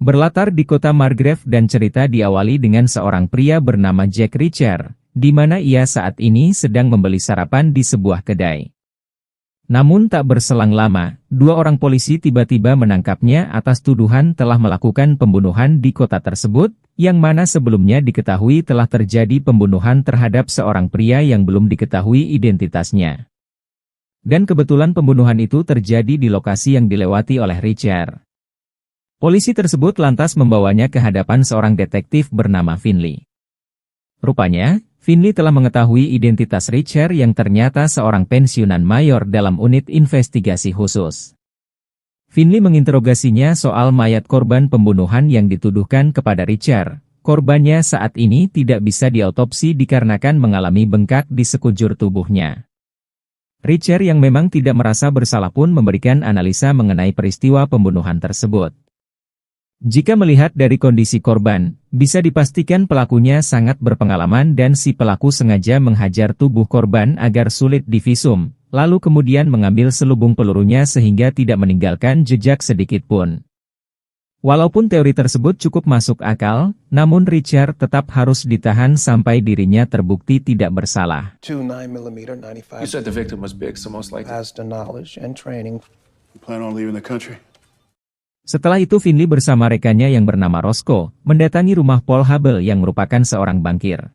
Berlatar di kota Margrave dan cerita diawali dengan seorang pria bernama Jack Reacher, di mana ia saat ini sedang membeli sarapan di sebuah kedai. Namun tak berselang lama, dua orang polisi tiba-tiba menangkapnya atas tuduhan telah melakukan pembunuhan di kota tersebut, yang mana sebelumnya diketahui telah terjadi pembunuhan terhadap seorang pria yang belum diketahui identitasnya. Dan kebetulan pembunuhan itu terjadi di lokasi yang dilewati oleh Reacher. Polisi tersebut lantas membawanya ke hadapan seorang detektif bernama Finley. Rupanya, Finley telah mengetahui identitas Reacher yang ternyata seorang pensiunan mayor dalam unit investigasi khusus. Finley menginterogasinya soal mayat korban pembunuhan yang dituduhkan kepada Reacher. Korbannya saat ini tidak bisa diautopsi dikarenakan mengalami bengkak di sekujur tubuhnya. Reacher yang memang tidak merasa bersalah pun memberikan analisa mengenai peristiwa pembunuhan tersebut. Jika melihat dari kondisi korban, bisa dipastikan pelakunya sangat berpengalaman dan si pelaku sengaja menghajar tubuh korban agar sulit divisum, lalu kemudian mengambil selubung pelurunya sehingga tidak meninggalkan jejak sedikit pun. Walaupun teori tersebut cukup masuk akal, namun Reacher tetap harus ditahan sampai dirinya terbukti tidak bersalah. Two 9mm 95. You said the victim was big, so most likely. Has the knowledge and training. You plan on leaving the country? Setelah itu Finley bersama rekannya yang bernama Roscoe, mendatangi rumah Paul Hubble yang merupakan seorang bankir.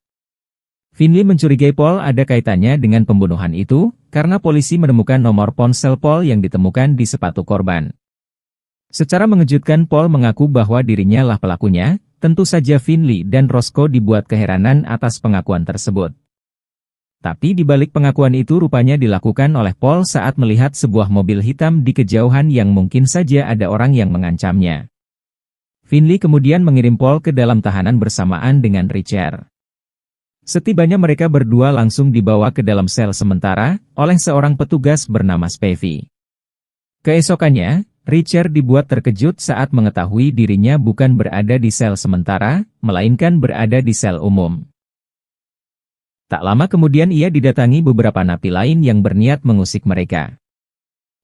Finley mencurigai Paul ada kaitannya dengan pembunuhan itu, karena polisi menemukan nomor ponsel Paul yang ditemukan di sepatu korban. Secara mengejutkan Paul mengaku bahwa dirinya lah pelakunya, tentu saja Finley dan Roscoe dibuat keheranan atas pengakuan tersebut. Tapi di balik pengakuan itu rupanya dilakukan oleh Paul saat melihat sebuah mobil hitam di kejauhan yang mungkin saja ada orang yang mengancamnya. Finley kemudian mengirim Paul ke dalam tahanan bersamaan dengan Reacher. Setibanya mereka berdua langsung dibawa ke dalam sel sementara oleh seorang petugas bernama Spivey. Keesokannya, Reacher dibuat terkejut saat mengetahui dirinya bukan berada di sel sementara, melainkan berada di sel umum. Tak lama kemudian ia didatangi beberapa napi lain yang berniat mengusik mereka.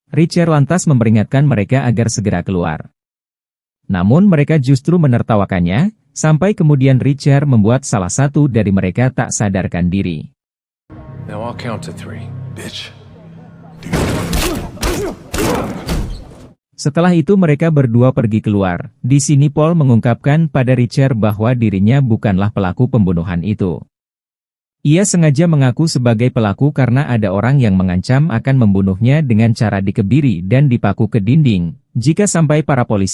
Reacher lantas memperingatkan mereka agar segera keluar. Namun mereka justru menertawakannya, sampai kemudian Reacher membuat salah satu dari mereka tak sadarkan diri. Now I'll count to 3, bitch. Setelah itu mereka berdua pergi keluar. Di sini Paul mengungkapkan pada Reacher bahwa dirinya bukanlah pelaku pembunuhan itu. Ia sengaja mengaku sebagai pelaku karena ada orang yang mengancam akan membunuhnya dengan cara dikebiri dan dipaku ke dinding. Jika sampai para polisi